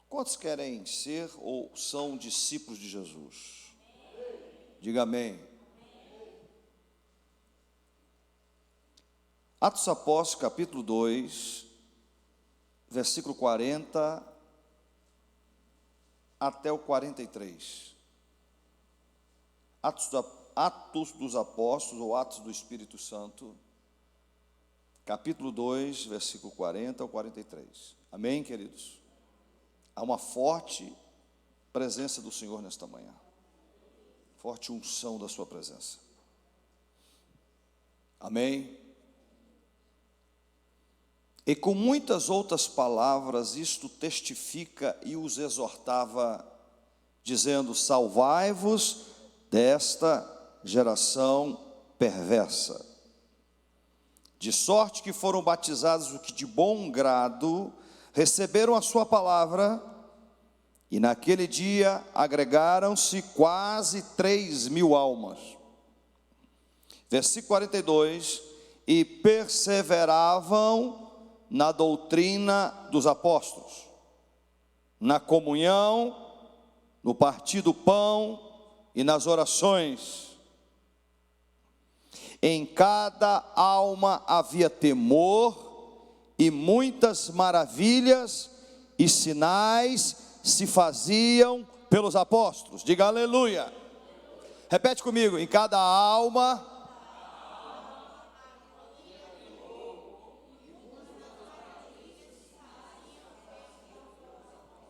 Quantos querem ser ou são discípulos de Jesus? Diga amém. Atos dos Apóstolos, capítulo 2, versículo 40 até o 43. Atos dos Apóstolos, ou Atos do Espírito Santo, capítulo 2, versículo 40 ao 43. Amém, queridos? Há uma forte presença do Senhor nesta manhã, forte unção da sua presença. Amém? E com muitas outras palavras isto testifica e os exortava, dizendo: salvai-vos desta geração perversa. De sorte que foram batizados os que de bom grado receberam a sua palavra, e naquele dia agregaram-se quase 3.000 almas. Versículo 42, e perseveravam na doutrina dos apóstolos, na comunhão, no partir do pão e nas orações. Em cada alma havia temor, e muitas maravilhas e sinais se faziam pelos apóstolos. Diga aleluia. Repete comigo: em cada alma.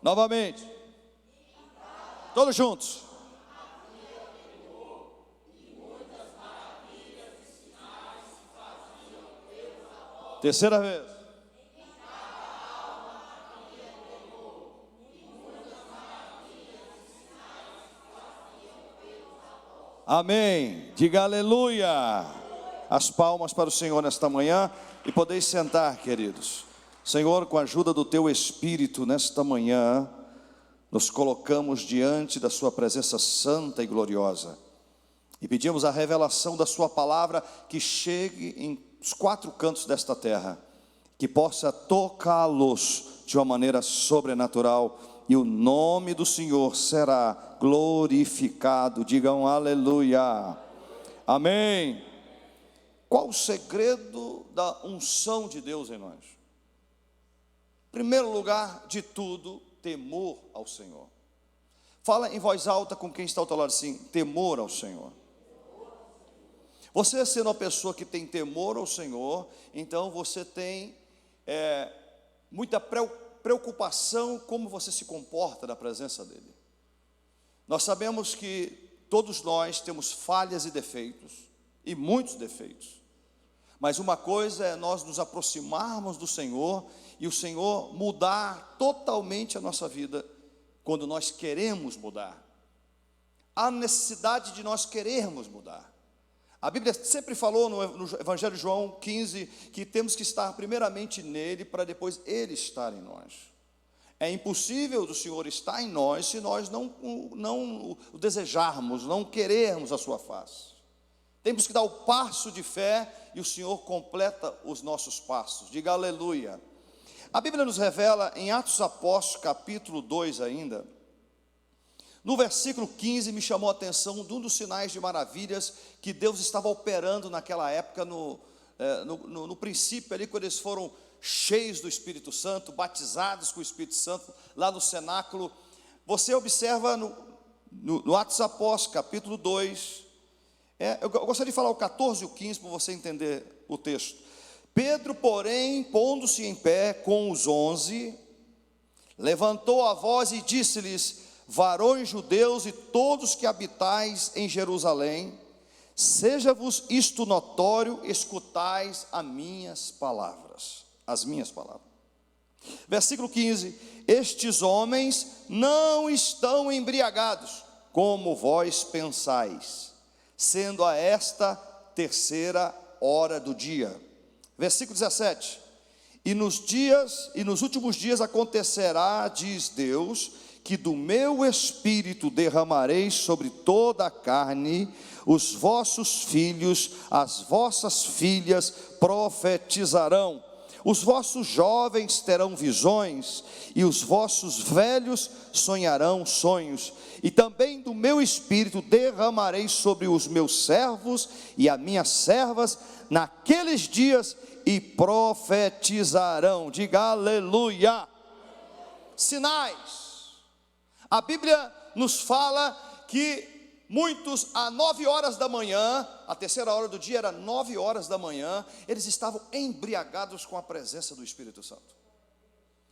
Novamente. Todos juntos. Terceira vez. Amém. Diga aleluia. As palmas para o Senhor nesta manhã. E podeis sentar, queridos. Senhor, com a ajuda do teu Espírito, nesta manhã, nos colocamos diante da sua presença santa e gloriosa. E pedimos a revelação da sua palavra que chegue em os quatro cantos desta terra, que possa tocá-los de uma maneira sobrenatural, e o nome do Senhor será glorificado. Digam aleluia. Amém. Qual o segredo da unção de Deus em nós? Em primeiro lugar de tudo, temor ao Senhor. Fala em voz alta com quem está ao teu lado assim: temor ao Senhor. Você sendo uma pessoa que tem temor ao Senhor, então você tem muita preocupação como você se comporta na presença dEle. Nós sabemos que todos nós temos falhas e defeitos, e muitos defeitos. Mas uma coisa é nós nos aproximarmos do Senhor e o Senhor mudar totalmente a nossa vida quando nós queremos mudar. Há necessidade de nós querermos mudar. A Bíblia sempre falou no Evangelho de João 15 que temos que estar primeiramente nele para depois ele estar em nós. É impossível do Senhor estar em nós se nós não o desejarmos, não querermos a sua face. Temos que dar o passo de fé e o Senhor completa os nossos passos. Diga aleluia. A Bíblia nos revela em Atos dos Apóstolos, capítulo 2 ainda, no versículo 15, me chamou a atenção de um dos sinais de maravilhas que Deus estava operando naquela época, no princípio ali, quando eles foram cheios do Espírito Santo, batizados com o Espírito Santo, lá no cenáculo. Você observa no Atos dos Apóstolos, capítulo 2, eu gostaria de falar o 14 e o 15 para você entender o texto. Pedro, porém, pondo-se em pé com os 11, levantou a voz e disse-lhes: varões judeus e todos que habitais em Jerusalém, seja-vos isto notório, escutais as minhas palavras. Versículo 15: estes homens não estão embriagados, como vós pensais, sendo a esta terceira hora do dia. Versículo 17: e nos últimos dias acontecerá, diz Deus, que do meu espírito derramarei sobre toda a carne, os vossos filhos, as vossas filhas profetizarão, Os vossos jovens terão visões, e os vossos velhos sonharão sonhos. E também do meu espírito derramarei sobre os meus servos e as minhas servas naqueles dias, e profetizarão. Diga aleluia. Sinais. A Bíblia nos fala que muitos, às 9 horas da manhã, a terceira hora do dia era 9 horas da manhã, eles estavam embriagados com a presença do Espírito Santo.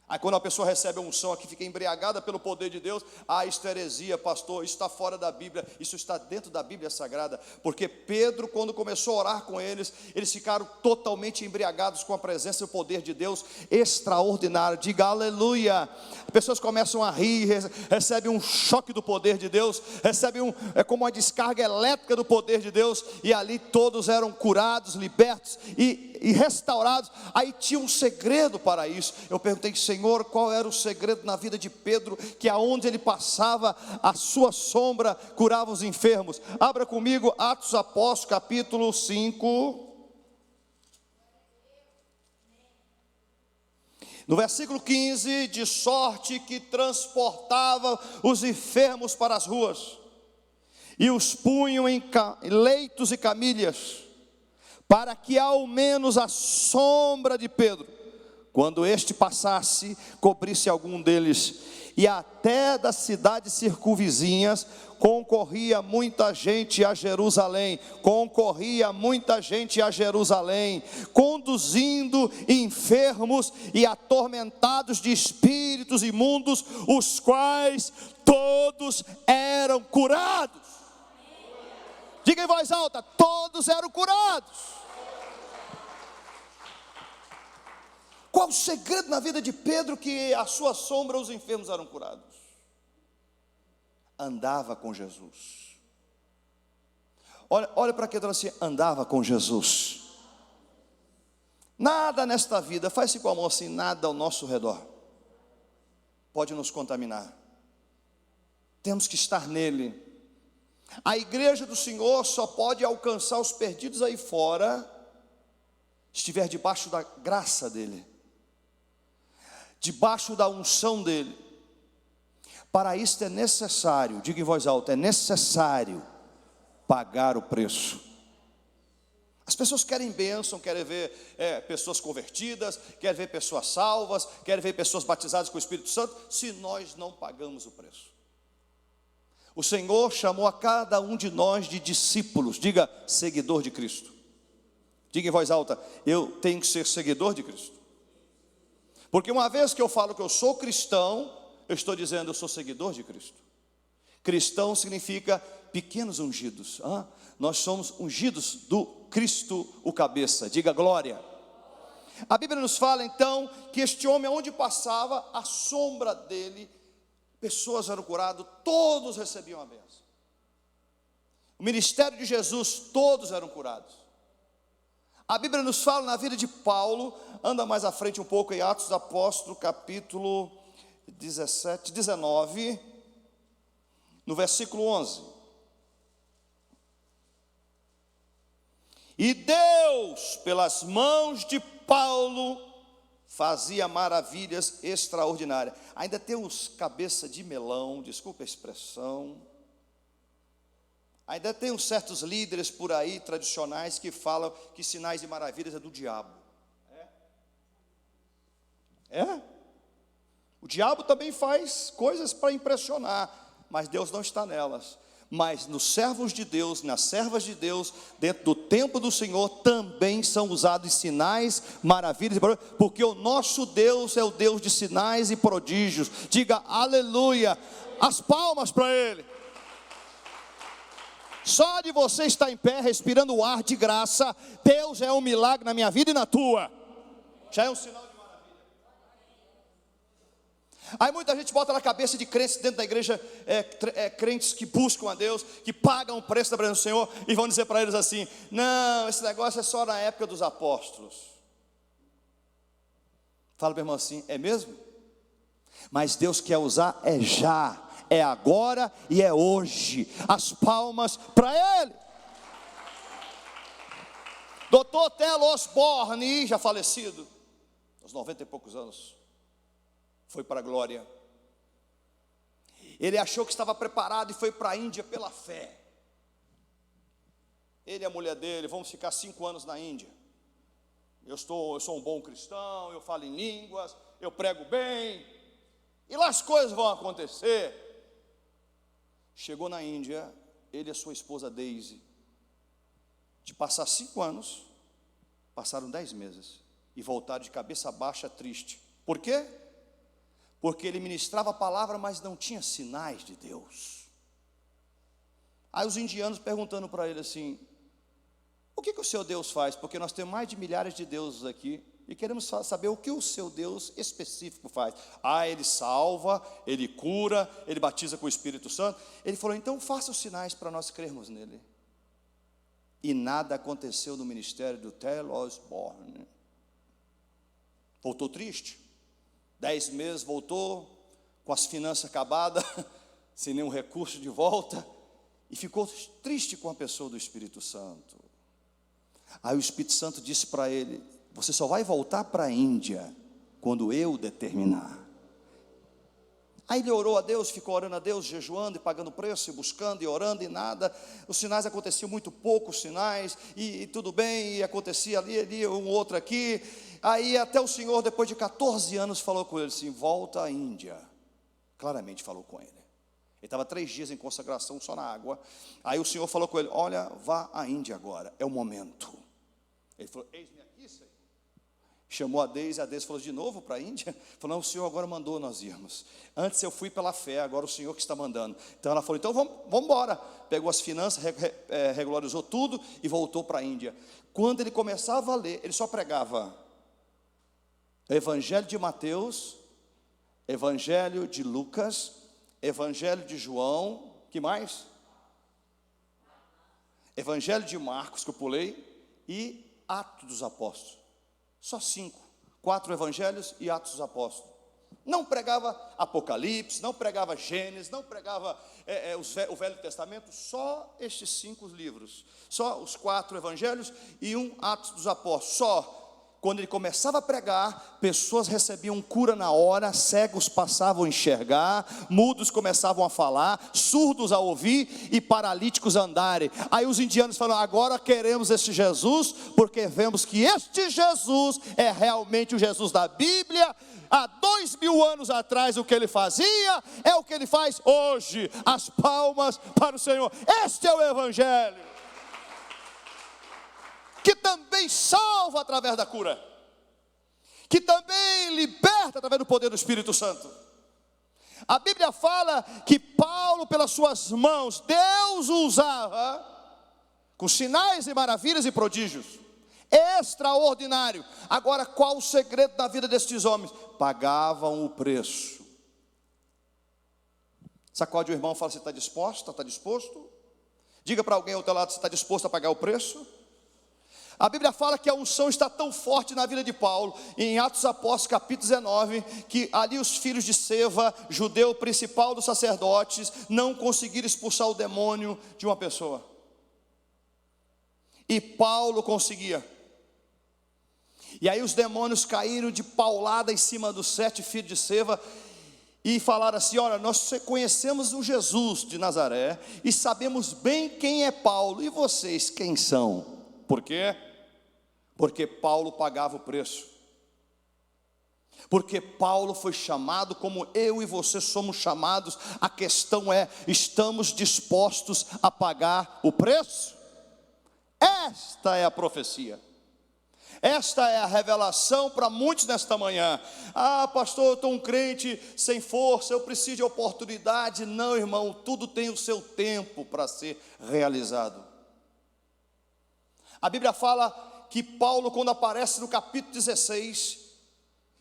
Aí quando a pessoa recebe a unção aqui, fica embriagada pelo poder de Deus, isso é heresia, pastor, isso está fora da Bíblia, isso está dentro da Bíblia Sagrada, porque Pedro, quando começou a orar com eles ficaram totalmente embriagados com a presença e o poder de Deus, extraordinário. Diga aleluia. Pessoas começam a rir, recebem um choque do poder de Deus, recebem como uma descarga elétrica do poder de Deus, e ali todos eram curados, libertos e restaurados. Aí tinha um segredo para isso. Eu perguntei, Senhor, qual era o segredo na vida de Pedro, que aonde ele passava, a sua sombra curava os enfermos? Abra comigo Atos Apóstolos, capítulo 5. No versículo 15, de sorte que transportava os enfermos para as ruas, e os punham em leitos e camilhas, para que ao menos a sombra de Pedro, quando este passasse, cobrisse algum deles. E até das cidades circunvizinhas concorria muita gente a Jerusalém, conduzindo enfermos e atormentados de espíritos imundos, os quais todos eram curados. Diga em voz alta: todos eram curados. Qual o segredo na vida de Pedro, que a sua sombra os enfermos eram curados? Andava com Jesus. Olha para quem está assim: andava com Jesus. Nada nesta vida, faz-se com a mão assim, nada ao nosso redor pode nos contaminar. Temos que estar nele. A igreja do Senhor só pode alcançar os perdidos aí fora, se estiver debaixo da graça dele, debaixo da unção dele. Para isso é necessário, diga em voz alta, é necessário pagar o preço. As pessoas querem bênção, querem ver pessoas convertidas, querem ver pessoas salvas, querem ver pessoas batizadas com o Espírito Santo, se nós não pagamos o preço. O Senhor chamou a cada um de nós de discípulos. Diga, seguidor de Cristo. Diga em voz alta, eu tenho que ser seguidor de Cristo. Porque uma vez que eu falo que eu sou cristão, eu estou dizendo eu sou seguidor de Cristo. Cristão significa pequenos ungidos. Nós somos ungidos do Cristo, o cabeça. Diga glória. A Bíblia nos fala então que este homem, onde passava, a sombra dele, pessoas eram curadas, todos recebiam a bênção. O ministério de Jesus, todos eram curados. A Bíblia nos fala na vida de Paulo, anda mais à frente um pouco em Atos dos Apóstolos, capítulo 19, no versículo 11. E Deus, pelas mãos de Paulo, fazia maravilhas extraordinárias. Ainda tem uns cabeça de melão, desculpa a expressão. Ainda tem uns certos líderes por aí, tradicionais, que falam que sinais e maravilhas é do diabo. O diabo também faz coisas para impressionar, mas Deus não está nelas. Mas nos servos de Deus, nas servas de Deus, dentro do templo do Senhor, também são usados sinais, maravilhas, porque o nosso Deus é o Deus de sinais e prodígios. Diga aleluia, as palmas para Ele. Só de você estar em pé, respirando o ar de graça, Deus é um milagre na minha vida e na tua. Já é um sinal de maravilha. Aí muita gente bota na cabeça de crentes dentro da igreja, crentes que buscam a Deus, que pagam o preço da presença do Senhor, e vão dizer para eles assim: não, esse negócio é só na época dos apóstolos. Fala para o irmão assim: é mesmo? Mas Deus quer usar já, é agora e é hoje. As palmas para Ele. Dr. Telo Osborne, já falecido, aos 90 e poucos anos, foi para a glória. Ele achou que estava preparado e foi para a Índia pela fé. Ele e a mulher dele, vamos ficar 5 anos na Índia. Eu sou um bom cristão, eu falo em línguas, eu prego bem, e lá as coisas vão acontecer. Chegou na Índia, ele e a sua esposa Daisy, de passar 5 anos, passaram 10 meses, e voltaram de cabeça baixa, triste. Por quê? Porque ele ministrava a palavra, mas não tinha sinais de Deus. Aí os indianos perguntando para ele assim: o que o seu Deus faz? Porque nós temos mais de milhares de deuses aqui, e queremos saber o que o seu Deus específico faz. Ele salva, ele cura, ele batiza com o Espírito Santo. Ele falou: então faça os sinais para nós crermos nele. E nada aconteceu no ministério do T.L. Osborne. Voltou triste. 10 meses voltou, com as finanças acabadas, sem nenhum recurso de volta, e ficou triste com a pessoa do Espírito Santo. Aí o Espírito Santo disse para ele: você só vai voltar para a Índia quando eu determinar. Aí ele orou a Deus, ficou orando a Deus, jejuando e pagando preço, e buscando e orando, e nada. Os sinais aconteciam muito poucos sinais, e tudo bem, e acontecia ali, um outro aqui. Aí até o Senhor, depois de 14 anos, falou com ele assim: volta à Índia. Claramente falou com ele. Ele estava 3 dias em consagração só na água. Aí o Senhor falou com ele: olha, vá à Índia agora, é o momento. Ele falou: eis-me aqui, Senhor. Chamou a Deise falou: de novo para a Índia? Falou: não, o Senhor agora mandou nós irmos. Antes eu fui pela fé, agora o Senhor que está mandando. Então ela falou: então vamos embora. Pegou as finanças, regularizou tudo e voltou para a Índia. Quando ele começava a ler, ele só pregava Evangelho de Mateus, Evangelho de Lucas, Evangelho de João, que mais? Evangelho de Marcos, que eu pulei, e Atos dos Apóstolos. Só 5, 4 evangelhos e Atos dos Apóstolos. Não pregava Apocalipse, não pregava Gênesis, não pregava o Velho Testamento, só estes 5 livros. Só os 4 evangelhos e um Atos dos Apóstolos, só. Quando ele começava a pregar, pessoas recebiam cura na hora, cegos passavam a enxergar, mudos começavam a falar, surdos a ouvir e paralíticos a andarem. Aí os indianos falaram: agora queremos este Jesus, porque vemos que este Jesus é realmente o Jesus da Bíblia. Há 2000 anos atrás o que ele fazia é o que ele faz hoje. As palmas para o Senhor. Este é o Evangelho, que também salva através da cura, que também liberta através do poder do Espírito Santo. A Bíblia fala que Paulo, pelas suas mãos, Deus o usava com sinais e maravilhas e prodígios, extraordinário. Agora, qual o segredo da vida destes homens? Pagavam o preço. Sacode o irmão e fala: você está disposto? Está disposto? Diga para alguém ao teu lado: você está disposto a pagar o preço? A Bíblia fala que a unção está tão forte na vida de Paulo, em Atos dos Apóstolos capítulo 19, que ali os filhos de Seva, judeu principal dos sacerdotes, não conseguiram expulsar o demônio de uma pessoa, e Paulo conseguia. E aí os demônios caíram de paulada em cima dos 7 filhos de Seva, e falaram assim: olha, nós conhecemos o Jesus de Nazaré, e sabemos bem quem é Paulo, e vocês quem são? Por quê? Porque Paulo pagava o preço. Porque Paulo foi chamado como eu e você somos chamados. A questão é: estamos dispostos a pagar o preço? Esta é a profecia. Esta é a revelação para muitos nesta manhã. Pastor, eu estou um crente sem força, eu preciso de oportunidade. Não, irmão, tudo tem o seu tempo para ser realizado. A Bíblia fala que Paulo, quando aparece no capítulo 16,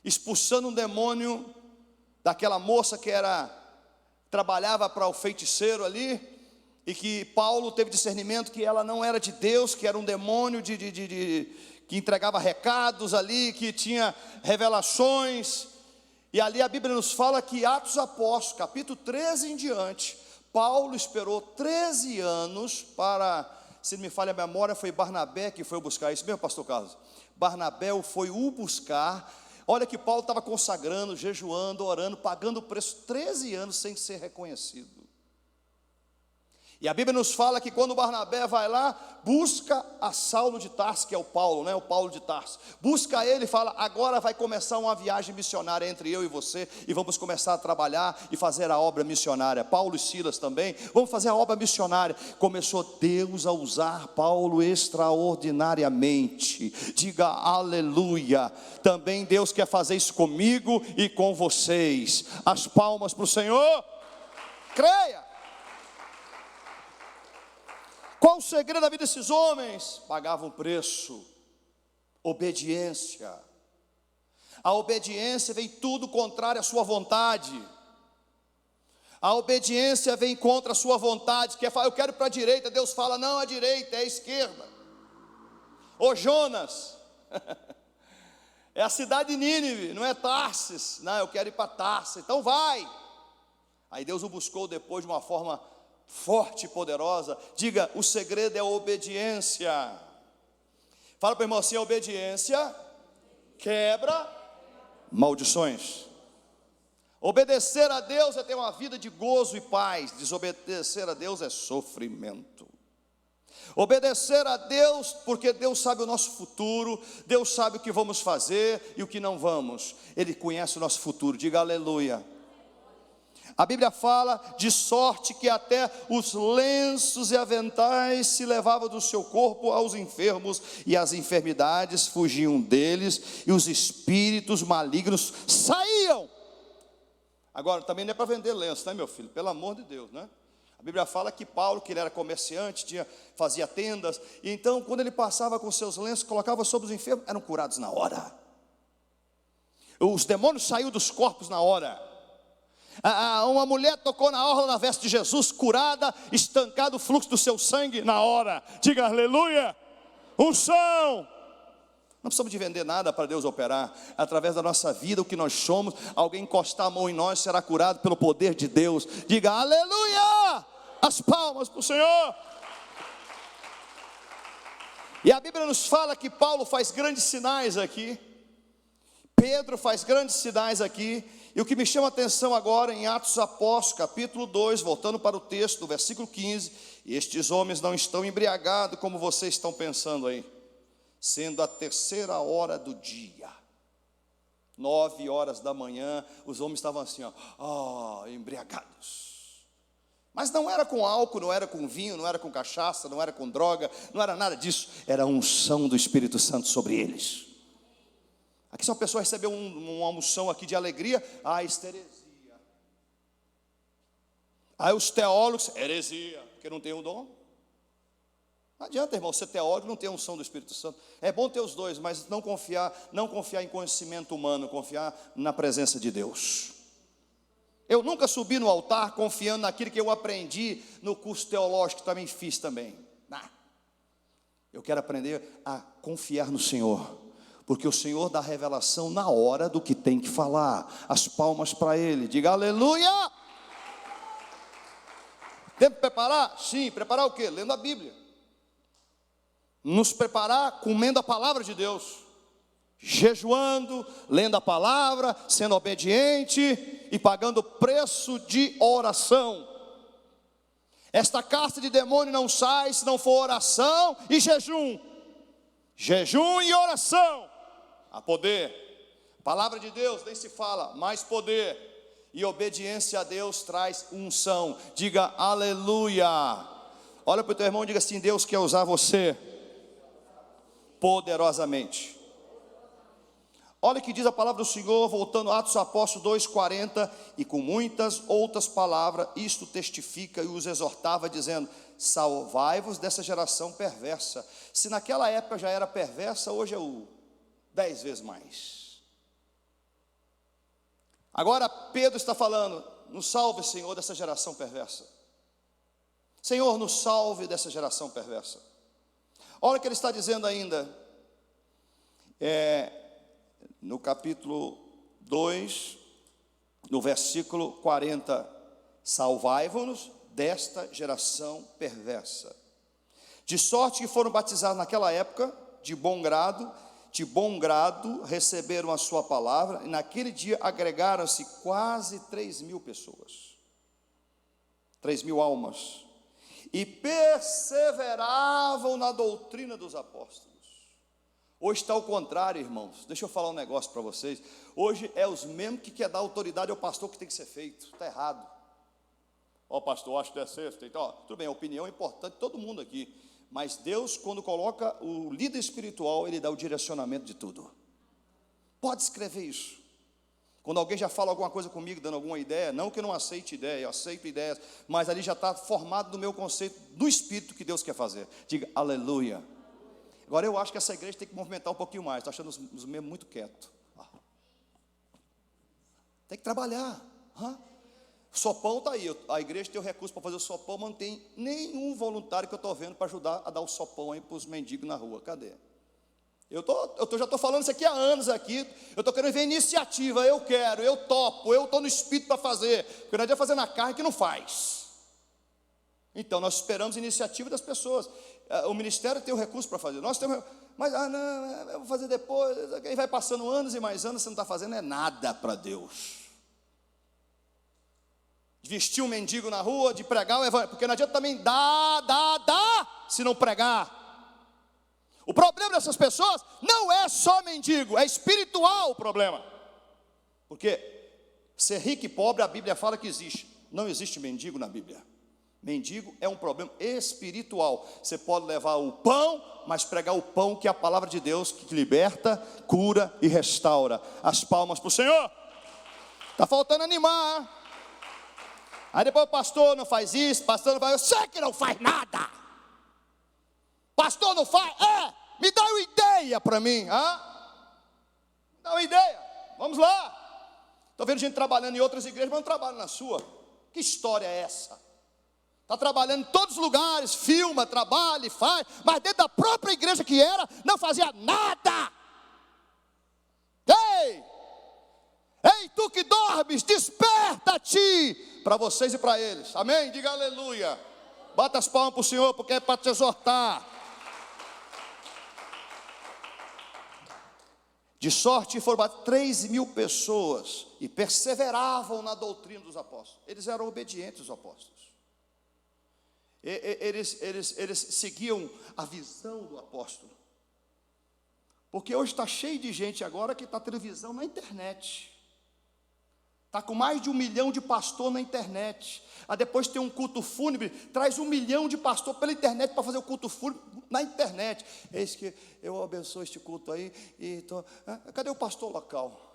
expulsando um demônio daquela moça que trabalhava para o feiticeiro ali, e que Paulo teve discernimento que ela não era de Deus, que era um demônio que entregava recados ali, que tinha revelações. E ali a Bíblia nos fala que Atos dos Apóstolos, capítulo 13 em diante, Paulo esperou 13 anos para... Se não me falha a memória, foi Barnabé que foi buscar. Isso mesmo, pastor Carlos? Barnabé foi o buscar. Olha que Paulo estava consagrando, jejuando, orando, pagando o preço 13 anos sem ser reconhecido. E a Bíblia nos fala que quando Barnabé vai lá, busca a Saulo de Tarso, que é o Paulo, né? O Paulo de Tarso. Busca ele e fala: agora vai começar uma viagem missionária entre eu e você, e vamos começar a trabalhar e fazer a obra missionária. Paulo e Silas também, vamos fazer a obra missionária. Começou Deus a usar Paulo extraordinariamente. Diga aleluia. Também Deus quer fazer isso comigo e com vocês. As palmas para o Senhor. Creia. Qual o segredo da vida desses homens? Pagavam preço, obediência. A obediência vem tudo contrário à sua vontade. A obediência vem contra a sua vontade. Quer falar, eu quero ir para a direita, Deus fala, não, a direita, é a esquerda. Ô Jonas, é a cidade de Nínive, não é Tarsis. Não, eu quero ir para Tarsis, então vai. Aí Deus o buscou depois de uma forma forte e poderosa. Diga, o segredo é a obediência. Fala para o irmão assim: a obediência quebra maldições. Obedecer a Deus é ter uma vida de gozo e paz. Desobedecer a Deus é sofrimento. Obedecer a Deus, porque Deus sabe o nosso futuro, Deus sabe o que vamos fazer e o que não vamos. Ele conhece o nosso futuro. Diga aleluia. A Bíblia fala de sorte que até os lenços e aventais se levavam do seu corpo aos enfermos, e as enfermidades fugiam deles, e os espíritos malignos saíam. Agora, também não é para vender lenço, né, meu filho? Pelo amor de Deus, né? A Bíblia fala que Paulo, que ele era comerciante, fazia tendas, e então quando ele passava com seus lenços, colocava sobre os enfermos, eram curados na hora. Os demônios saíam dos corpos na hora. Uma mulher tocou na orla na veste de Jesus, curada, estancado o fluxo do seu sangue na hora. Diga aleluia. Unção. Não precisamos de vender nada para Deus operar. Através da nossa vida, o que nós somos, alguém encostar a mão em nós, será curado pelo poder de Deus. Diga aleluia. As palmas para o Senhor. E a Bíblia nos fala que Paulo faz grandes sinais aqui, Pedro faz grandes sinais aqui. E o que me chama a atenção agora em Atos Apóstolos, capítulo 2, voltando para o texto, do versículo 15: estes homens não estão embriagados como vocês estão pensando aí, sendo a 3ª hora do dia, 9 horas da manhã, os homens estavam assim, embriagados. Mas não era com álcool, não era com vinho, não era com cachaça, não era com droga, não era nada disso, era a unção do Espírito Santo sobre eles. Aqui se uma pessoa recebeu uma unção aqui de alegria, isso é heresia. Aí os teólogos, heresia, porque não tem o dom. Não adianta, irmão, ser teólogo não ter a unção do Espírito Santo. É bom ter os dois, mas não confiar em conhecimento humano, confiar na presença de Deus. Eu nunca subi no altar confiando naquilo que eu aprendi no curso teológico, que também fiz também. Eu quero aprender a confiar no Senhor, porque o Senhor dá revelação na hora do que tem que falar. As palmas para Ele, diga aleluia. Tempo de preparar? Sim, preparar o quê? Lendo a Bíblia. Nos preparar comendo a palavra de Deus, jejuando, lendo a palavra, sendo obediente e pagando preço de oração. Esta casta de demônio não sai se não for oração e jejum. Jejum e oração. A poder. Palavra de Deus, nem se fala, mais poder. E obediência a Deus traz unção. Diga aleluia. Olha para o teu irmão e diga assim: Deus quer usar você poderosamente. Olha o que diz a palavra do Senhor, voltando a Atos Apóstolos 2:40, e com muitas outras palavras, isto testifica e os exortava, dizendo: salvai-vos dessa geração perversa. Se naquela época já era perversa, hoje é 10 vezes mais. Agora Pedro está falando: nos salve, Senhor, dessa geração perversa. Senhor, nos salve dessa geração perversa. Olha o que ele está dizendo ainda, no capítulo 2, no versículo 40, salvai-vos desta geração perversa, de sorte que foram batizados naquela época, de bom grado, de bom grado, receberam a sua palavra, e naquele dia agregaram-se quase 3.000 pessoas, 3.000 almas, e perseveravam na doutrina dos apóstolos. Hoje está ao contrário, irmãos. Deixa eu falar um negócio para vocês. Hoje é os mesmos que quer dar autoridade ao pastor que tem que ser feito. Está errado. Ó, pastor, acho que deve ser. Então, tudo bem, a opinião é importante de todo mundo aqui. Mas Deus, quando coloca o líder espiritual, Ele dá o direcionamento de tudo. Pode escrever isso. Quando alguém já fala alguma coisa comigo, dando alguma ideia, não que eu não aceite ideia, eu aceito ideias, mas ali já está formado no meu conceito do Espírito que Deus quer fazer. Diga, aleluia. Agora eu acho que essa igreja tem que movimentar um pouquinho mais. Estou achando os membros muito quietos. Tem que trabalhar. O sopão está aí. A igreja tem o recurso para fazer o sopão, mas não tem nenhum voluntário que eu estou vendo para ajudar a dar o sopão aí para os mendigos na rua. Cadê? Já estou falando isso aqui há anos aqui. Eu estou querendo ver iniciativa. Eu quero, eu topo, eu estou no espírito para fazer. Porque não adianta fazer na carne que não faz. Então nós esperamos a iniciativa das pessoas. O ministério tem o recurso para fazer. Nós temos, mas não, eu vou fazer depois. Aí vai passando anos e mais anos, você não está fazendo nada para Deus. De vestir um mendigo na rua, de pregar o evangelho, porque não adianta também dar, se não pregar. O problema dessas pessoas não é só mendigo, é espiritual o problema. Porque ser rico e pobre, a Bíblia fala que existe. Não existe mendigo na Bíblia. Mendigo é um problema espiritual. Você pode levar o pão, mas pregar o pão que é a palavra de Deus, que liberta, cura e restaura. As palmas para o Senhor. Está faltando animar. Aí depois o pastor não faz isso, pastor não faz. Eu sei que não faz nada. Pastor não faz. Me dá uma ideia para mim. Me dá uma ideia. Vamos lá. Estou vendo gente trabalhando em outras igrejas, mas não trabalha na sua. Que história é essa? Está trabalhando em todos os lugares, filma, trabalha e faz, mas dentro da própria igreja que era, não fazia nada. Ei, tu que dormes, desperta-te, para vocês e para eles, amém? Diga aleluia. Bata as palmas para o Senhor, porque é para te exortar. De sorte foram 3.000 pessoas, e perseveravam na doutrina dos apóstolos. Eles eram obedientes aos apóstolos. Eles seguiam a visão do apóstolo. Porque hoje está cheio de gente agora que está tendo visão na internet. Está com mais de 1 milhão de pastor na internet. Depois tem um culto fúnebre, traz 1 milhão de pastor pela internet para fazer o culto fúnebre na internet. Eis que eu abençoo este culto aí. Cadê o pastor local?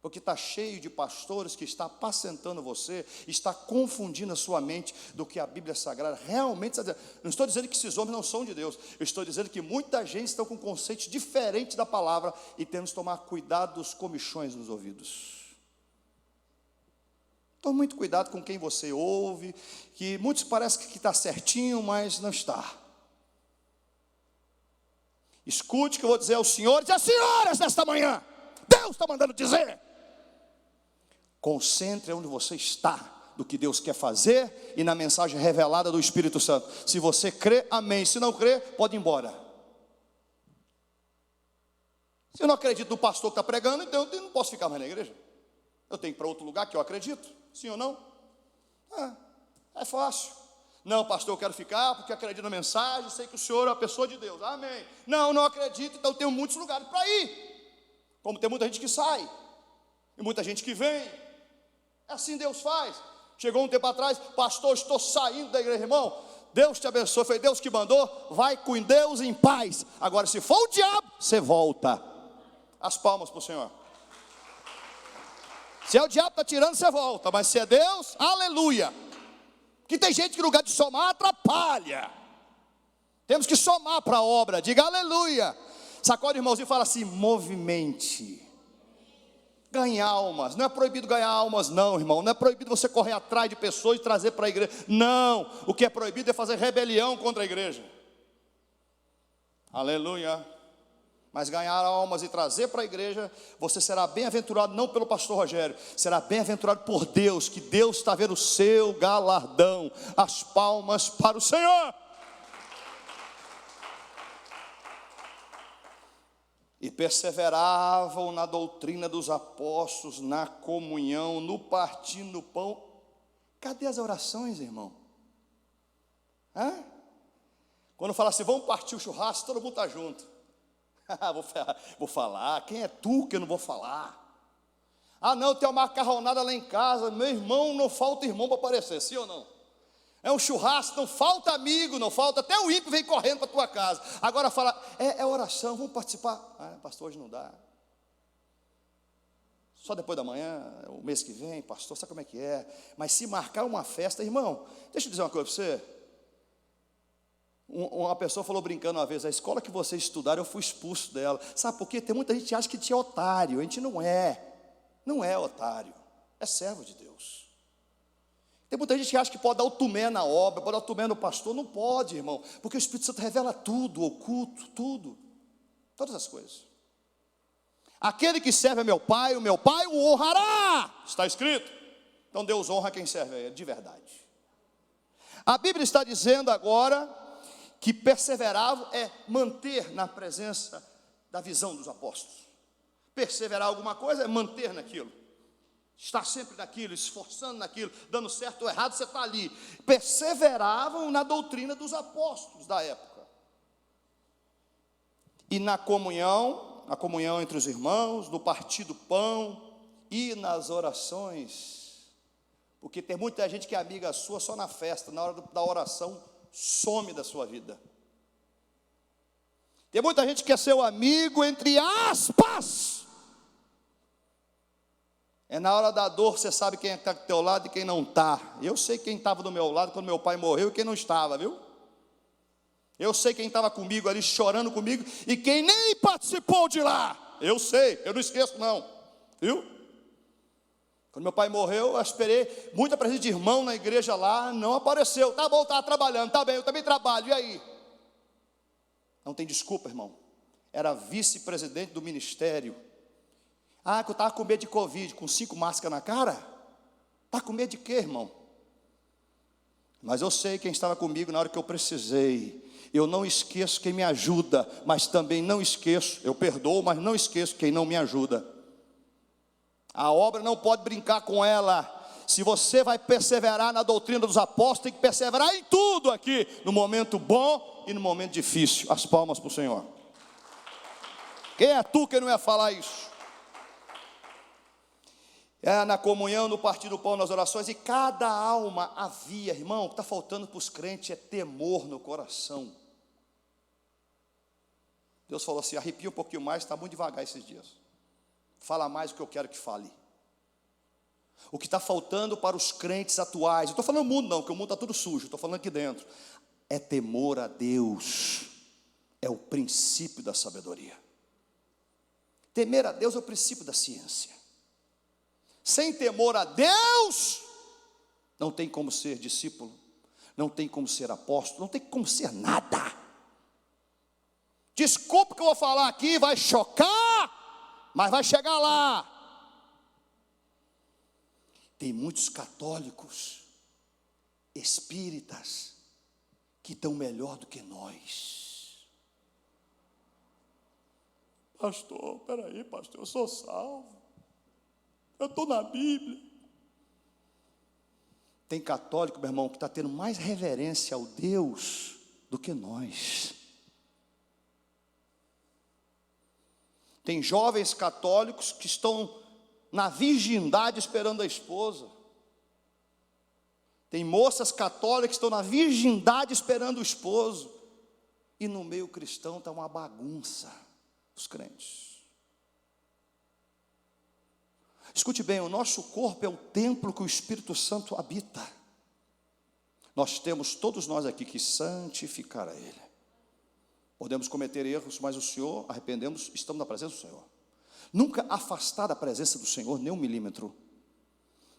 Porque está cheio de pastores que está apacentando você, está confundindo a sua mente do que a Bíblia Sagrada realmente está dizendo. Não estou dizendo que esses homens não são de Deus, eu estou dizendo que muita gente está com conceitos diferentes da palavra e temos que tomar cuidado dos comichões nos ouvidos. Tome muito cuidado com quem você ouve, que muitos parecem que está certinho, mas não está. Escute o que eu vou dizer aos senhores e às senhoras nesta manhã. Deus está mandando dizer. Concentre onde você está, do que Deus quer fazer e na mensagem revelada do Espírito Santo. Se você crê, amém. Se não crê, pode ir embora. Se eu não acredito no pastor que está pregando, então eu não posso ficar mais na igreja. Eu tenho que ir para outro lugar que eu acredito. Sim ou não? É fácil. Não, pastor, eu quero ficar porque acredito na mensagem, sei que o senhor é uma pessoa de Deus. Amém. Não acredito, então eu tenho muitos lugares para ir. Como tem muita gente que sai e muita gente que vem. Assim Deus faz. Chegou um tempo atrás, pastor, estou saindo da igreja, irmão. Deus te abençoe, foi Deus que mandou. Vai com Deus em paz. Agora, se for o diabo, você volta. As palmas para o Senhor. Se é o diabo que está tirando, você volta. Mas se é Deus, aleluia. Que tem gente que no lugar de somar, atrapalha. Temos que somar para a obra. Diga aleluia. Sacode o irmãozinho e fala assim: movimente. Ganhar almas. Não é proibido ganhar almas, não, irmão. Não é proibido você correr atrás de pessoas e trazer para a igreja. Não. O que é proibido é fazer rebelião contra a igreja. Aleluia. Mas ganhar almas e trazer para a igreja, você será bem-aventurado não pelo pastor Rogério, será bem-aventurado por Deus, que Deus está vendo o seu galardão. As palmas para o Senhor. E perseveravam na doutrina dos apóstolos, na comunhão, no partir do pão. Cadê as orações, irmão? Hã? Quando fala assim, vamos partir o churrasco, todo mundo está junto. Vou falar, quem é tu que eu não vou falar? Ah não, tem uma macarronada lá em casa, meu irmão, não falta irmão para aparecer, sim ou não? É um churrasco, não falta amigo, não falta, até o ímpio vem correndo para a tua casa. Agora fala, é oração, vamos participar. Ah, pastor, hoje não dá. Só depois da manhã, o mês que vem, pastor, sabe como é que é? Mas se marcar uma festa, irmão, deixa eu dizer uma coisa para você. Uma pessoa falou brincando uma vez, a escola que vocês estudaram, eu fui expulso dela. Sabe por quê? Tem muita gente que acha que a gente é otário. A gente não é. Não é otário. É servo de Deus. Tem muita gente que acha que pode dar o tumé na obra, pode dar o tumé no pastor. Não pode, irmão. Porque o Espírito Santo revela tudo, oculto, tudo. Todas as coisas. Aquele que serve a meu Pai, o meu Pai o honrará. Está escrito. Então Deus honra quem serve a Ele, de verdade. A Bíblia está dizendo agora que perseveravam é manter na presença da visão dos apóstolos. Perseverar alguma coisa é manter naquilo. Estar sempre naquilo, esforçando naquilo, dando certo ou errado, você está ali. Perseveravam na doutrina dos apóstolos da época. E na comunhão entre os irmãos, no partir do pão e nas orações. Porque tem muita gente que é amiga sua só na festa, na hora da oração, some da sua vida. Tem muita gente que é seu amigo, entre aspas. É na hora da dor, você sabe quem está do teu lado e quem não está. Eu sei quem estava do meu lado quando meu pai morreu e quem não estava, viu? Eu sei quem estava comigo ali, chorando comigo, e quem nem participou de lá. Eu sei, eu não esqueço não, viu? Quando meu pai morreu, eu esperei muita presença de irmão na igreja lá, não apareceu. Tá bom, estava trabalhando, tá bem, eu também trabalho, e aí? Não tem desculpa, irmão. Era vice-presidente do ministério. Ah, que eu estava com medo de Covid, com 5 máscaras na cara? Está com medo de quê, irmão? Mas eu sei quem estava comigo na hora que eu precisei. Eu não esqueço quem me ajuda, mas também não esqueço, eu perdoo, mas não esqueço quem não me ajuda. A obra não pode brincar com ela. Se você vai perseverar na doutrina dos apóstolos, tem que perseverar em tudo aqui, no momento bom e no momento difícil. As palmas para o Senhor. Quem é tu que não ia falar isso? É na comunhão, no partir do pão, nas orações, e cada alma havia, irmão, o que está faltando para os crentes é temor no coração. Deus falou assim, arrepia um pouquinho mais, está muito devagar esses dias. Fala mais do que eu quero que fale. O que está faltando para os crentes atuais, eu estou falando do mundo não, porque o mundo está tudo sujo, estou falando aqui dentro, é temor a Deus, é o princípio da sabedoria. Temer a Deus é o princípio da ciência. Sem temor a Deus, não tem como ser discípulo, não tem como ser apóstolo, não tem como ser nada. Desculpa que eu vou falar aqui, vai chocar, mas vai chegar lá. Tem muitos católicos, espíritas, que estão melhor do que nós. Pastor, peraí, pastor, eu sou salvo. Eu estou na Bíblia. Tem católico, meu irmão, que está tendo mais reverência ao Deus do que nós. Tem jovens católicos que estão na virgindade esperando a esposa. Tem moças católicas que estão na virgindade esperando o esposo. E no meio cristão está uma bagunça, os crentes. Escute bem, o nosso corpo é o templo que o Espírito Santo habita. Nós temos, todos nós aqui, que santificar a Ele. Podemos cometer erros, mas o Senhor, arrependemos, estamos na presença do Senhor. Nunca afastar da presença do Senhor nem 1 milímetro.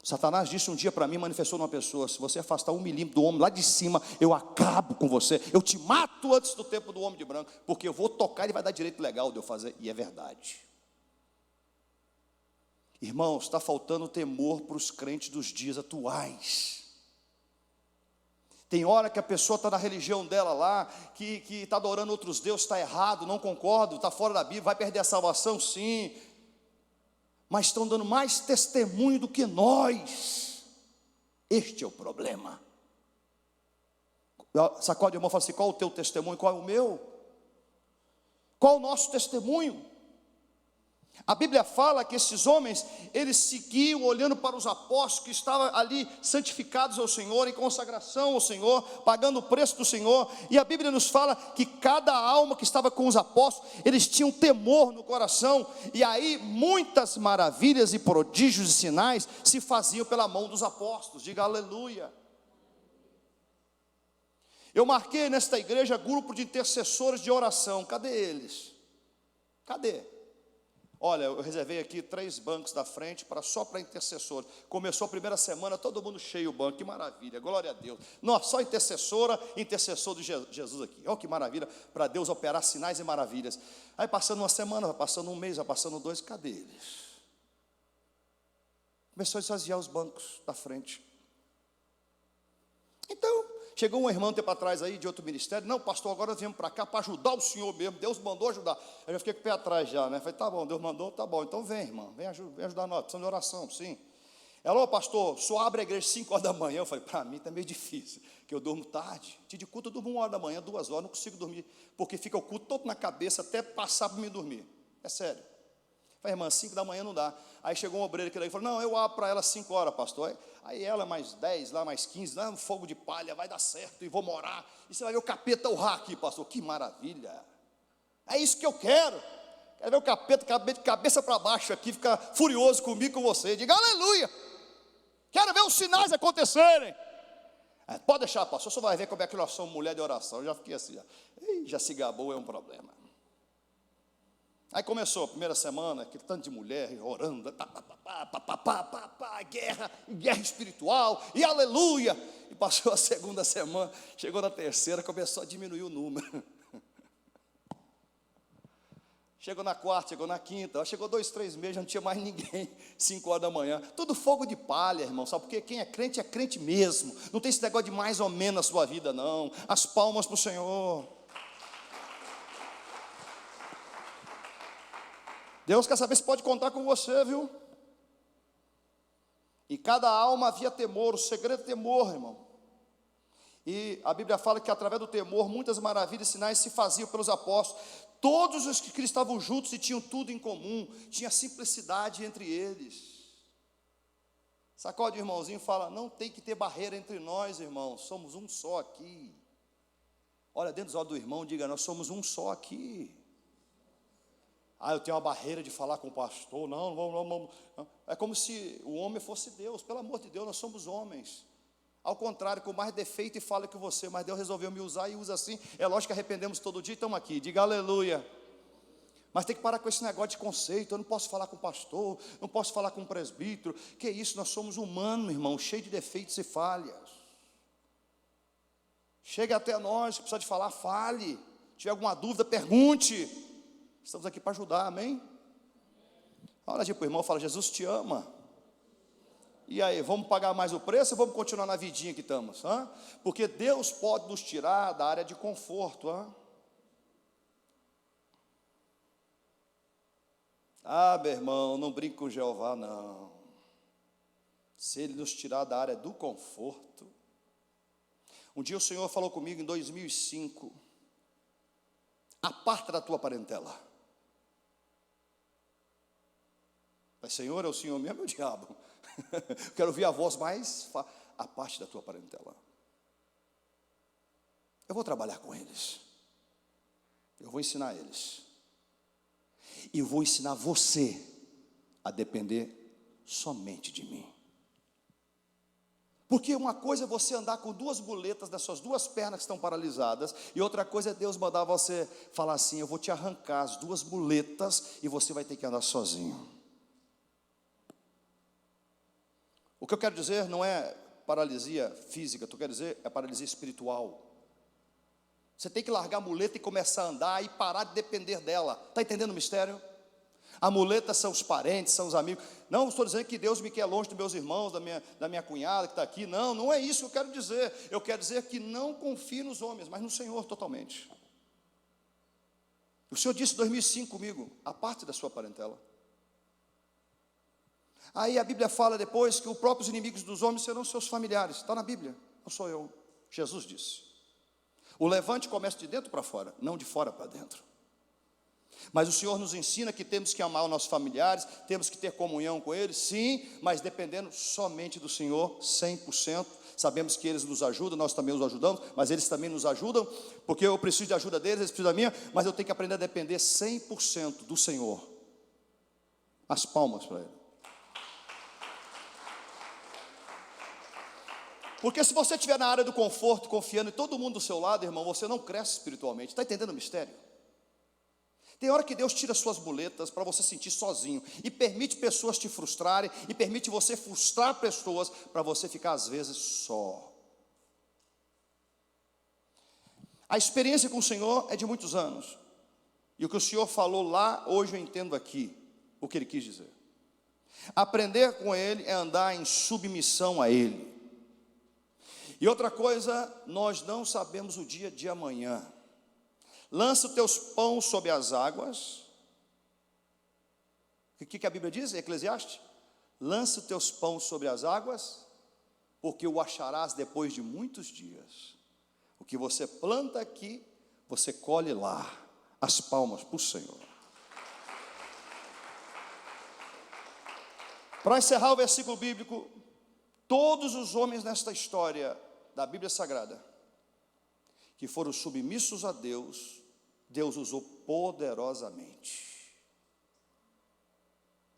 Satanás disse um dia para mim, manifestou numa pessoa, se você afastar 1 milímetro do homem lá de cima, eu acabo com você, eu te mato antes do tempo do homem de branco, porque eu vou tocar e ele vai dar direito legal de eu fazer, e é verdade. Irmãos, está faltando temor para os crentes dos dias atuais. Tem hora que a pessoa está na religião dela lá, que está adorando outros deuses, está errado, não concordo, está fora da Bíblia, vai perder a salvação, sim. Mas estão dando mais testemunho do que nós. Este é o problema. Sacode o irmão e fala assim: qual o teu testemunho, qual é o meu? Qual o nosso testemunho? A Bíblia fala que esses homens, eles seguiam olhando para os apóstolos que estavam ali santificados ao Senhor, em consagração ao Senhor, pagando o preço do Senhor. E a Bíblia nos fala que cada alma que estava com os apóstolos, eles tinham temor no coração. E aí muitas maravilhas e prodígios e sinais se faziam pela mão dos apóstolos. Diga aleluia. Eu marquei nesta igreja grupo de intercessores de oração. Cadê eles? Cadê? Olha, eu reservei aqui 3 bancos da frente só para intercessores. Começou a primeira semana, todo mundo cheio o banco, que maravilha, glória a Deus. Nossa, só intercessor de Jesus aqui. Olha que maravilha, para Deus operar sinais e maravilhas. Aí passando uma semana, vai passando um mês, vai passando 2, cadê eles? Começou a esvaziar os bancos da frente. Então, chegou um irmão um tempo atrás aí de outro ministério: não, pastor, agora nós viemos para cá para ajudar o senhor mesmo, Deus mandou ajudar. Eu já fiquei com o pé atrás já, né? Falei: tá bom, Deus mandou, tá bom, então vem, irmão, vem ajudar nós, precisamos de oração, sim. Ela: ô pastor, só abre a igreja às 5 horas da manhã. Eu falei: para mim está meio difícil, porque eu durmo tarde. Dia de culto eu durmo 1 hora da manhã, 2 horas, não consigo dormir, porque fica o culto todo na cabeça até passar para me dormir. É sério. Falei: irmã, 5 da manhã não dá. Aí chegou um obreiro que daí falou: não, eu abro para ela 5 horas, pastor. Aí ela mais 10, lá mais 15, um fogo de palha, vai dar certo, e vou morar. E você vai ver o capeta urrar aqui, pastor. Que maravilha. É isso que eu quero. Quero ver o capeta de cabeça para baixo aqui, ficar furioso comigo, com você. Diga aleluia. Quero ver os sinais acontecerem. Pode deixar, pastor, você vai ver como é que nós somos mulher de oração. Eu já fiquei assim, já se gabou, é um problema. Aí começou a primeira semana, aquele tanto de mulher orando, guerra espiritual, e aleluia. E passou a segunda semana, chegou na terceira, começou a diminuir o número. Chegou na quarta, chegou na quinta, chegou 2, 3 meses, já não tinha mais ninguém, 5 horas da manhã. Tudo fogo de palha, irmão, sabe? Porque quem é crente mesmo. Não tem esse negócio de mais ou menos na sua vida, não. As palmas para o Senhor. Deus quer saber se pode contar com você, viu? Em cada alma havia temor, o segredo é temor, irmão. E a Bíblia fala que através do temor, muitas maravilhas e sinais se faziam pelos apóstolos. Todos os que estavam juntos e tinham tudo em comum, tinha simplicidade entre eles. Sacode o irmãozinho e fala: não tem que ter barreira entre nós, irmãos, somos um só aqui. Olha dentro dos olhos do irmão, diga: nós somos um só aqui. Eu tenho uma barreira de falar com o pastor. Não. É como se o homem fosse Deus. Pelo amor de Deus, nós somos homens. Ao contrário, com mais defeito e fala que você, mas Deus resolveu me usar e usa assim. É lógico que arrependemos todo dia e estamos aqui. Diga aleluia. Mas tem que parar com esse negócio de conceito. Eu não posso falar com o pastor, não posso falar com o presbítero. Que isso, nós somos humanos, irmão, cheio de defeitos e falhas. Chegue até nós, se precisar de falar, fale. Se tiver alguma dúvida, pergunte. Estamos aqui para ajudar, amém? Olha para o irmão e fala: Jesus te ama. E aí, vamos pagar mais o preço ou vamos continuar na vidinha que estamos? Porque Deus pode nos tirar da área de conforto. Meu irmão, não brinque com Jeová, não. Se Ele nos tirar da área do conforto. Um dia o Senhor falou comigo em 2005: aparta da tua parentela. Mas Senhor, é o Senhor mesmo, é o diabo? Quero ouvir a voz mais, a parte da tua parentela. Eu vou trabalhar com eles. Eu vou ensinar eles. E eu vou ensinar você a depender somente de mim. Porque uma coisa é você andar com 2 muletas das suas 2 pernas que estão paralisadas, e outra coisa é Deus mandar você falar assim: eu vou te arrancar as 2 muletas e você vai ter que andar sozinho. O que eu quero dizer não é paralisia física, eu quero dizer é paralisia espiritual. Você tem que largar a muleta e começar a andar e parar de depender dela. Está entendendo o mistério? A muleta são os parentes, são os amigos. Não estou dizendo que Deus me quer longe dos meus irmãos, da minha cunhada que está aqui. Não, não é isso que eu quero dizer. Eu quero dizer que não confie nos homens, mas no Senhor totalmente. O Senhor disse em 2005 comigo: aparte da sua parentela. Aí a Bíblia fala depois que os próprios inimigos dos homens serão seus familiares. Está na Bíblia, não sou eu. Jesus disse. O levante começa de dentro para fora, não de fora para dentro. Mas o Senhor nos ensina que temos que amar os nossos familiares, temos que ter comunhão com eles, sim, mas dependendo somente do Senhor, 100%. Sabemos que eles nos ajudam, nós também os ajudamos, mas eles também nos ajudam, porque eu preciso de ajuda deles, eles precisam da minha, mas eu tenho que aprender a depender 100% do Senhor. As palmas para Ele. Porque se você estiver na área do conforto, confiando em todo mundo do seu lado, irmão, você não cresce espiritualmente. Está entendendo o mistério? Tem hora que Deus tira suas muletas para você sentir sozinho, e permite pessoas te frustrarem, e permite você frustrar pessoas, para você ficar às vezes só. A experiência com o Senhor é de muitos anos, e o que o Senhor falou lá, hoje eu entendo aqui, o que Ele quis dizer. Aprender com Ele é andar em submissão a Ele. E outra coisa, nós não sabemos o dia de amanhã. Lança os teus pães sobre as águas. O que a Bíblia diz em Eclesiastes? Lança os teus pães sobre as águas, porque o acharás depois de muitos dias. O que você planta aqui, você colhe lá. As palmas para o Senhor. Para encerrar o versículo bíblico, todos os homens nesta história da Bíblia Sagrada, que foram submissos a Deus, Deus usou poderosamente.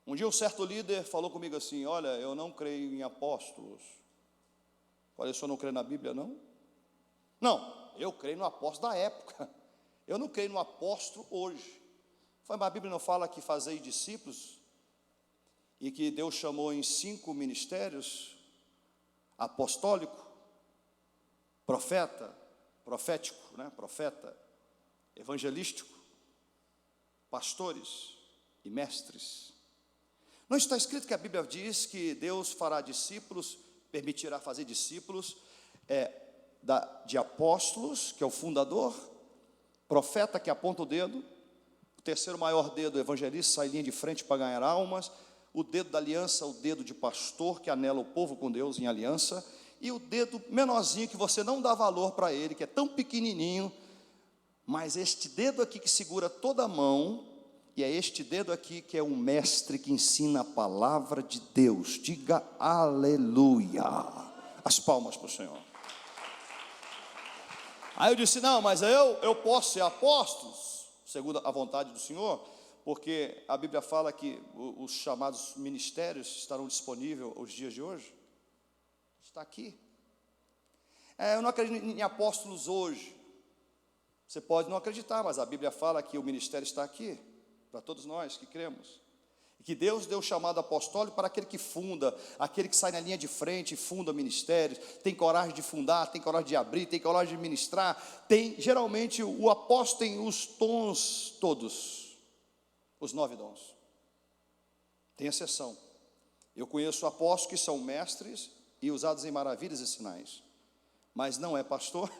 Um dia um certo líder falou comigo assim: olha, eu não creio em apóstolos. Falei: o senhor não crê na Bíblia, não? Não, eu creio no apóstolo da época. Eu não creio no apóstolo hoje. Falei: mas a Bíblia não fala que fazei discípulos? E que Deus chamou em 5 ministérios: apostólico, profético, profeta, evangelístico, pastores e mestres. Não está escrito que a Bíblia diz que Deus fará discípulos, permitirá fazer discípulos de apóstolos, que é o fundador, profeta, que aponta o dedo, o terceiro maior dedo, evangelista, sai linha de frente para ganhar almas, o dedo da aliança, o dedo de pastor, que anela o povo com Deus em aliança, e o dedo menorzinho, que você não dá valor para ele, que é tão pequenininho, mas este dedo aqui que segura toda a mão, e é este dedo aqui que é um mestre que ensina a palavra de Deus. Diga aleluia. As palmas para o Senhor. Aí eu disse: não, mas eu posso ser apóstolo, segundo a vontade do Senhor, porque a Bíblia fala que os chamados ministérios estarão disponíveis os dias de hoje. Está aqui. Eu não acredito em apóstolos hoje. Você pode não acreditar, mas a Bíblia fala que o ministério está aqui, para todos nós que cremos. E que Deus deu o chamado apostólico para aquele que funda, aquele que sai na linha de frente e funda ministérios, tem coragem de fundar, tem coragem de abrir, tem coragem de ministrar. Geralmente o apóstolo tem os dons todos, os 9 dons. Tem exceção. Eu conheço apóstolos que são mestres e usados em maravilhas e sinais, mas não é pastor.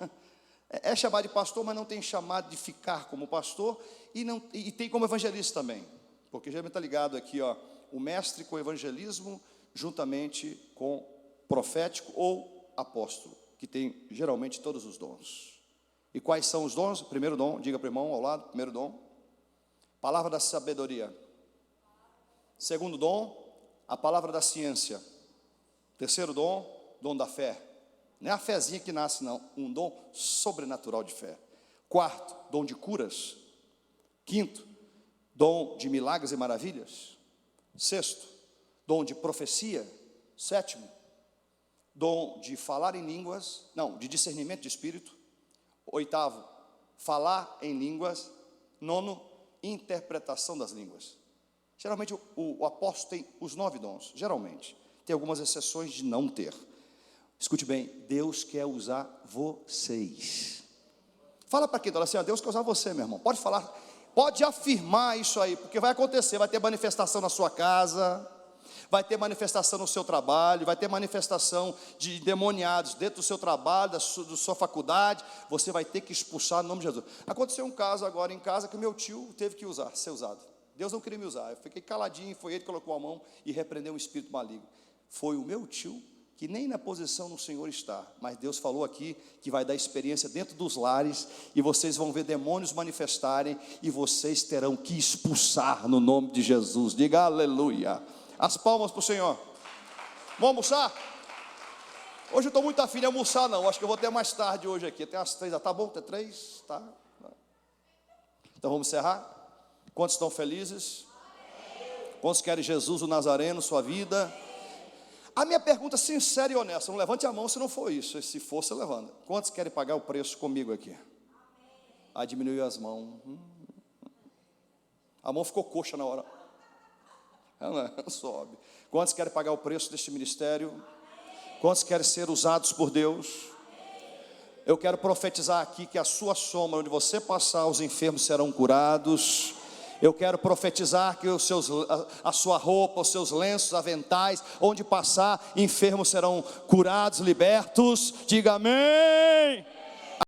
É chamado de pastor, mas não tem chamado de ficar como pastor, e tem como evangelista também, porque geralmente está ligado aqui, o mestre com evangelismo, juntamente com profético ou apóstolo, que tem geralmente todos os dons. E quais são os dons? Primeiro dom, diga para o irmão ao lado, primeiro dom, palavra da sabedoria. Segundo dom, a palavra da ciência. Terceiro dom, dom da fé. Não é a fezinha que nasce, não. Um dom sobrenatural de fé. Quarto, dom de curas. Quinto, dom de milagres e maravilhas. Sexto, dom de profecia. Sétimo, dom de falar em línguas. Não, de discernimento de espírito. Oitavo, falar em línguas. Nono, interpretação das línguas. Geralmente o apóstolo tem os 9 dons. Geralmente. Tem algumas exceções de não ter. Escute bem, Deus quer usar vocês. Fala para quem está assim: Deus quer usar você, meu irmão. Pode falar, Pode afirmar isso aí, porque vai acontecer, vai ter manifestação na sua casa, vai ter manifestação no seu trabalho, vai ter manifestação de demoniados dentro do seu trabalho, da sua faculdade. Você vai ter que expulsar no nome de Jesus. Aconteceu um caso agora em casa que meu tio teve que ser usado. Deus não queria me usar, eu fiquei caladinho, foi ele que colocou a mão e repreendeu um espírito maligno. Foi o meu tio, que nem na posição do Senhor está, mas Deus falou aqui que vai dar experiência dentro dos lares, e vocês vão ver demônios manifestarem, e vocês terão que expulsar no nome de Jesus. Diga aleluia. As palmas para o Senhor. Vamos almoçar? Hoje eu estou muito afim de almoçar, não. Acho que eu vou ter mais tarde hoje aqui. Até às 3, tá bom? Até 3? Tá. Então vamos encerrar. Quantos estão felizes? Quantos querem Jesus o Nazareno, sua vida? A minha pergunta sincera e honesta, não levante a mão se não for isso. Se for, você levanta. Quantos querem pagar o preço comigo aqui? Ah, diminuiu as mãos. A mão ficou coxa na hora. Não sobe. Quantos querem pagar o preço deste ministério? Quantos querem ser usados por Deus? Eu quero profetizar aqui que a sua sombra, onde você passar, os enfermos serão curados. Eu quero profetizar que a sua roupa, os seus lenços, aventais, onde passar, enfermos serão curados, libertos. Diga amém.